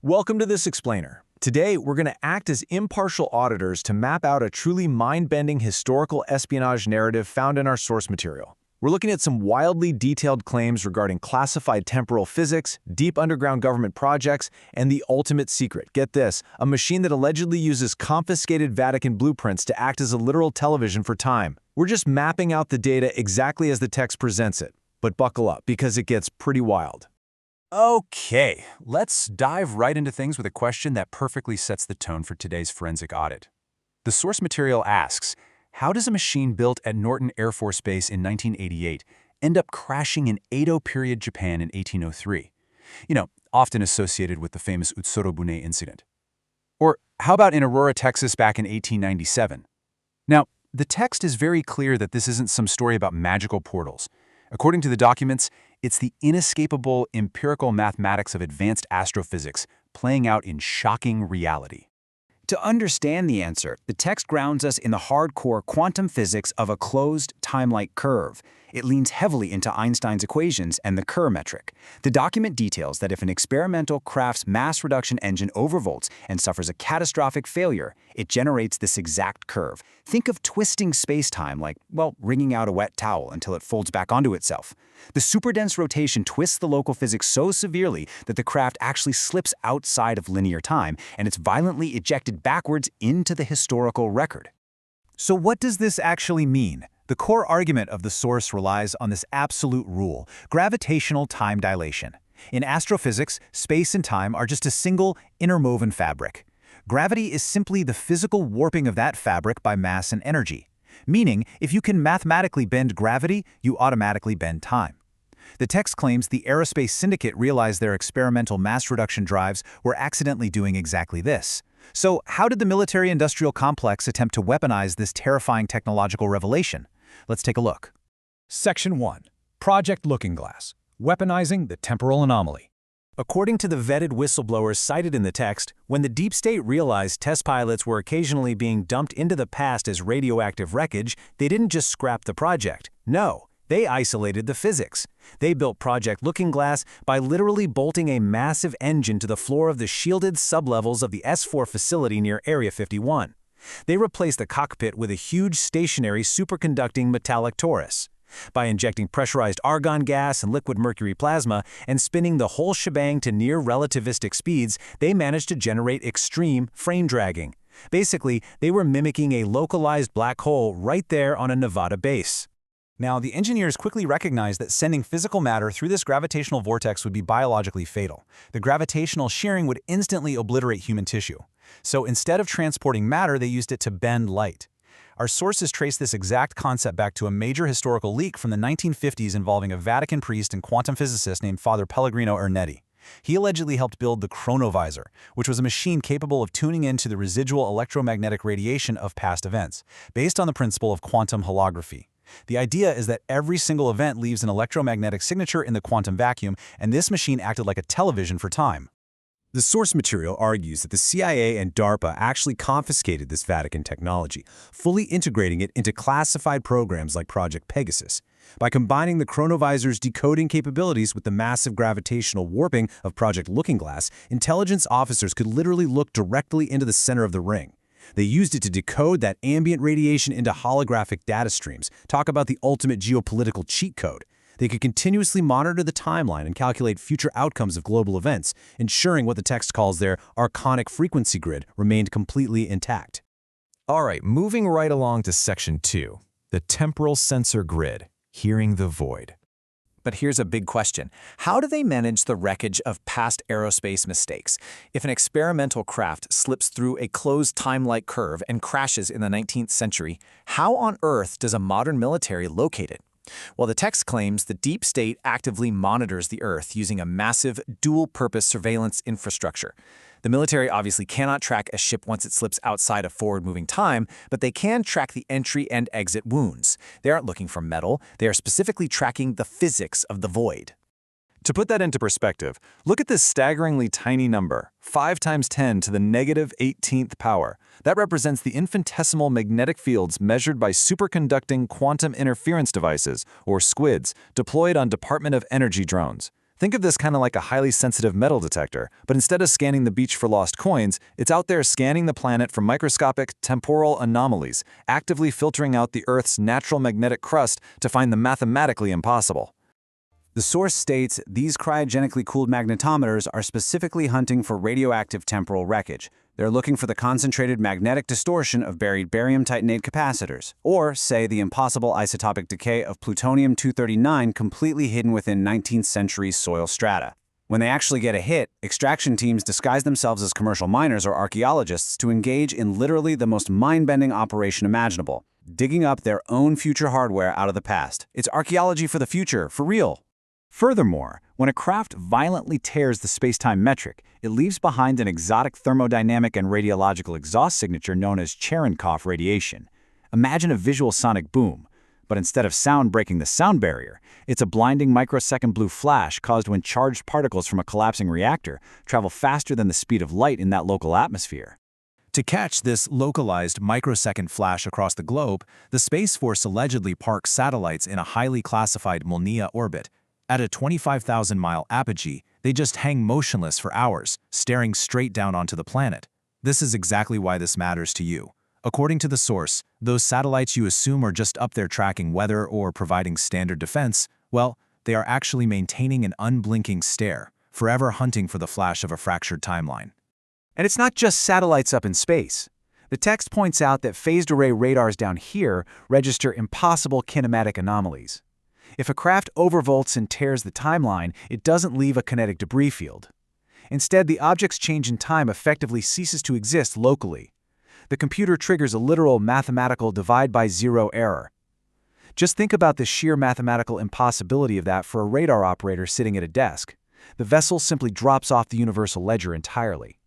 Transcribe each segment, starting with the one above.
Welcome to this explainer. Today, we're going to act as impartial auditors to map out a truly mind-bending historical espionage narrative found in our source material. We're looking at some wildly detailed claims regarding classified temporal physics, deep underground government projects, and the ultimate secret. Get this, a machine that allegedly uses confiscated Vatican blueprints to act as a literal television for time. We're just mapping out the data exactly as the text presents it. But buckle up, because it gets pretty wild. Okay, let's dive right into things with a question that perfectly sets the tone for today's forensic audit. The source material asks, how does a machine built at Norton Air Force Base in 1988 end up crashing in Edo period Japan in 1803? Often associated with the famous Utsurobune incident. Or how about in Aurora, Texas back in 1897? Now, the text is very clear that this isn't some story about magical portals. According to the documents, it's the inescapable empirical mathematics of advanced astrophysics playing out in shocking reality. To understand the answer, the text grounds us in the hardcore quantum physics of a closed, time-like curve. It leans heavily into Einstein's equations and the Kerr metric. The document details that if an experimental craft's mass reduction engine overvolts and suffers a catastrophic failure, it generates this exact curve. Think of twisting space-time like, wringing out a wet towel until it folds back onto itself. The superdense rotation twists the local physics so severely that the craft actually slips outside of linear time, and it's violently ejected backwards into the historical record. So what does this actually mean? The core argument of the source relies on this absolute rule, gravitational time dilation. In astrophysics, space and time are just a single, interwoven fabric. Gravity is simply the physical warping of that fabric by mass and energy. Meaning, if you can mathematically bend gravity, you automatically bend time. The text claims the aerospace syndicate realized their experimental mass reduction drives were accidentally doing exactly this. So how did the military-industrial complex attempt to weaponize this terrifying technological revelation? Let's take a look. Section 1. Project Looking Glass. Weaponizing the Temporal Anomaly. According to the vetted whistleblowers cited in the text, when the deep state realized test pilots were occasionally being dumped into the past as radioactive wreckage, they didn't just scrap the project. No, they isolated the physics. They built Project Looking Glass by literally bolting a massive engine to the floor of the shielded sublevels of the S4 facility near Area 51. They replaced the cockpit with a huge stationary superconducting metallic torus. By injecting pressurized argon gas and liquid mercury plasma and spinning the whole shebang to near relativistic speeds, they managed to generate extreme frame dragging. Basically, they were mimicking a localized black hole right there on a Nevada base. Now, the engineers quickly recognized that sending physical matter through this gravitational vortex would be biologically fatal. The gravitational shearing would instantly obliterate human tissue. So instead of transporting matter, they used it to bend light. Our sources trace this exact concept back to a major historical leak from the 1950s involving a Vatican priest and quantum physicist named Father Pellegrino Ernetti. He allegedly helped build the Chronovisor, which was a machine capable of tuning into the residual electromagnetic radiation of past events, based on the principle of quantum holography. The idea is that every single event leaves an electromagnetic signature in the quantum vacuum, and this machine acted like a television for time. The source material argues that the CIA and DARPA actually confiscated this Vatican technology, fully integrating it into classified programs like Project Pegasus. By combining the Chronovisor's decoding capabilities with the massive gravitational warping of Project Looking Glass, intelligence officers could literally look directly into the center of the ring. They used it to decode that ambient radiation into holographic data streams. Talk about the ultimate geopolitical cheat code. They could continuously monitor the timeline and calculate future outcomes of global events, ensuring what the text calls their Archonic frequency grid remained completely intact. All right, moving right along to Section 2, the temporal sensor grid, hearing the void. But here's a big question. How do they manage the wreckage of past aerospace mistakes? If an experimental craft slips through a closed time-like curve and crashes in the 19th century, how on earth does a modern military locate it? Well, the text claims the deep state actively monitors the Earth using a massive dual-purpose surveillance infrastructure. The military obviously cannot track a ship once it slips outside of forward-moving time, but they can track the entry and exit wounds. They aren't looking for metal. They are specifically tracking the physics of the void. To put that into perspective, look at this staggeringly tiny number, 5 times 10 to the negative 18th power. That represents the infinitesimal magnetic fields measured by superconducting quantum interference devices, or SQUIDs, deployed on Department of Energy drones. Think of this kind of like a highly sensitive metal detector, but instead of scanning the beach for lost coins, it's out there scanning the planet for microscopic temporal anomalies, actively filtering out the Earth's natural magnetic crust to find the mathematically impossible. The source states these cryogenically cooled magnetometers are specifically hunting for radioactive temporal wreckage. They're looking for the concentrated magnetic distortion of buried barium titanate capacitors, or, say, the impossible isotopic decay of plutonium-239 completely hidden within 19th century soil strata. When they actually get a hit, extraction teams disguise themselves as commercial miners or archaeologists to engage in literally the most mind-bending operation imaginable, digging up their own future hardware out of the past. It's archaeology for the future, for real. Furthermore, when a craft violently tears the space-time metric, it leaves behind an exotic thermodynamic and radiological exhaust signature known as Cherenkov radiation. Imagine a visual sonic boom, but instead of sound breaking the sound barrier, it's a blinding microsecond blue flash caused when charged particles from a collapsing reactor travel faster than the speed of light in that local atmosphere. To catch this localized microsecond flash across the globe, the Space Force allegedly parks satellites in a highly classified Molniya orbit. At a 25,000-mile apogee, they just hang motionless for hours, staring straight down onto the planet. This is exactly why this matters to you. According to the source, those satellites you assume are just up there tracking weather or providing standard defense, well, they are actually maintaining an unblinking stare, forever hunting for the flash of a fractured timeline. And it's not just satellites up in space. The text points out that phased array radars down here register impossible kinematic anomalies. If a craft overvolts and tears the timeline, it doesn't leave a kinetic debris field. Instead, the object's change in time effectively ceases to exist locally. The computer triggers a literal mathematical divide-by-zero error. Just think about the sheer mathematical impossibility of that for a radar operator sitting at a desk. The vessel simply drops off the universal ledger entirely.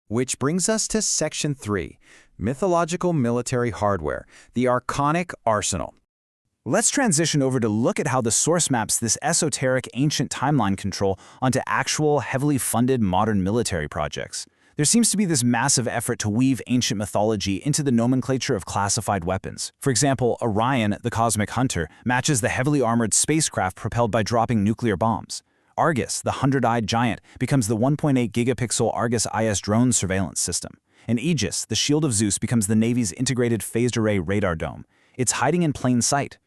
Which brings us to Section 3, Mythological Military Hardware, the Archonic Arsenal. Let's transition over to look at how the source maps this esoteric ancient timeline control onto actual, heavily funded modern military projects. There seems to be this massive effort to weave ancient mythology into the nomenclature of classified weapons. For example, Orion, the cosmic hunter, matches the heavily armored spacecraft propelled by dropping nuclear bombs. Argus, the 100-eyed giant, becomes the 1.8 gigapixel Argus IS drone surveillance system. And Aegis, the shield of Zeus, becomes the Navy's integrated phased array radar dome. It's hiding in plain sight.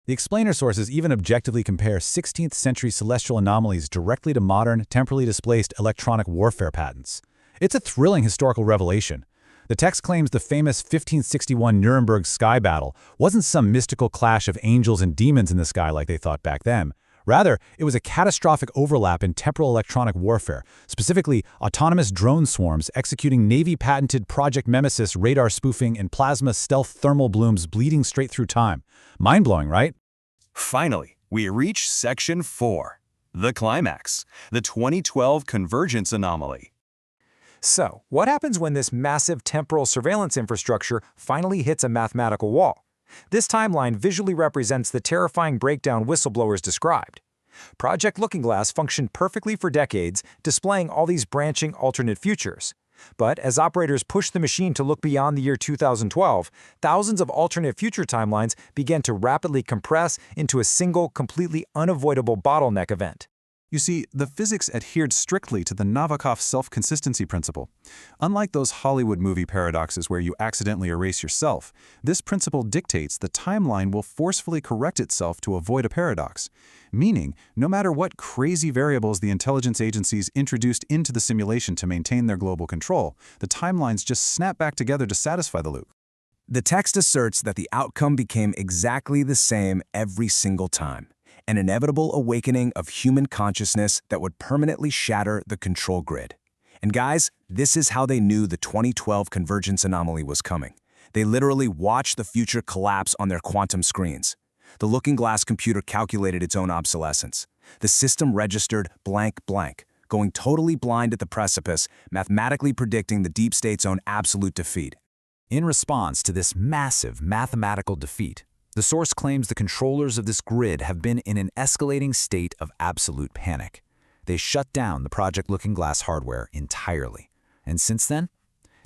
The explainer sources even objectively compare 16th century celestial anomalies directly to modern, temporally displaced electronic warfare patents. It's a thrilling historical revelation. The text claims the famous 1561 Nuremberg sky battle wasn't some mystical clash of angels and demons in the sky like they thought back then. Rather, it was a catastrophic overlap in temporal electronic warfare, specifically autonomous drone swarms executing Navy-patented Project Nemesis radar spoofing and plasma stealth thermal blooms bleeding straight through time. Mind-blowing, right? Finally, we reach Section 4, the climax, the 2012 Convergence Anomaly. So, what happens when this massive temporal surveillance infrastructure finally hits a mathematical wall? This timeline visually represents the terrifying breakdown whistleblowers described. Project Looking Glass functioned perfectly for decades, displaying all these branching alternate futures. But as operators pushed the machine to look beyond the year 2012, thousands of alternate future timelines began to rapidly compress into a single, completely unavoidable bottleneck event. You see, the physics adhered strictly to the Novikov Self-Consistency Principle. Unlike those Hollywood movie paradoxes where you accidentally erase yourself, this principle dictates the timeline will forcefully correct itself to avoid a paradox. Meaning, no matter what crazy variables the intelligence agencies introduced into the simulation to maintain their global control, the timelines just snap back together to satisfy the loop. The text asserts that the outcome became exactly the same every single time. An inevitable awakening of human consciousness that would permanently shatter the control grid. And guys, this is how they knew the 2012 Convergence Anomaly was coming. They literally watched the future collapse on their quantum screens. The Looking Glass computer calculated its own obsolescence. The system registered blank blank, going totally blind at the precipice, mathematically predicting the deep state's own absolute defeat. In response to this massive mathematical defeat, the source claims the controllers of this grid have been in an escalating state of absolute panic. They shut down the Project Looking Glass hardware entirely. And since then,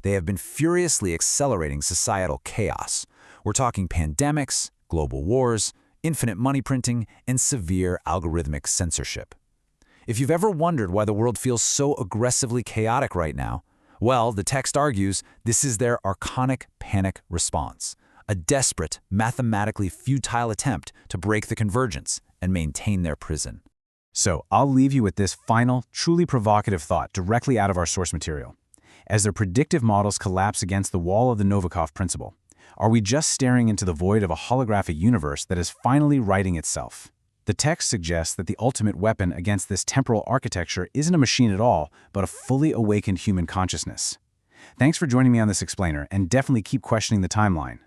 they have been furiously accelerating societal chaos. We're talking pandemics, global wars, infinite money printing, and severe algorithmic censorship. If you've ever wondered why the world feels so aggressively chaotic right now, well, the text argues this is their Archonic panic response, a desperate, mathematically futile attempt to break the convergence and maintain their prison. So, I'll leave you with this final, truly provocative thought directly out of our source material. As their predictive models collapse against the wall of the Novikov principle, are we just staring into the void of a holographic universe that is finally righting itself? The text suggests that the ultimate weapon against this temporal architecture isn't a machine at all, but a fully awakened human consciousness. Thanks for joining me on this explainer, and definitely keep questioning the timeline.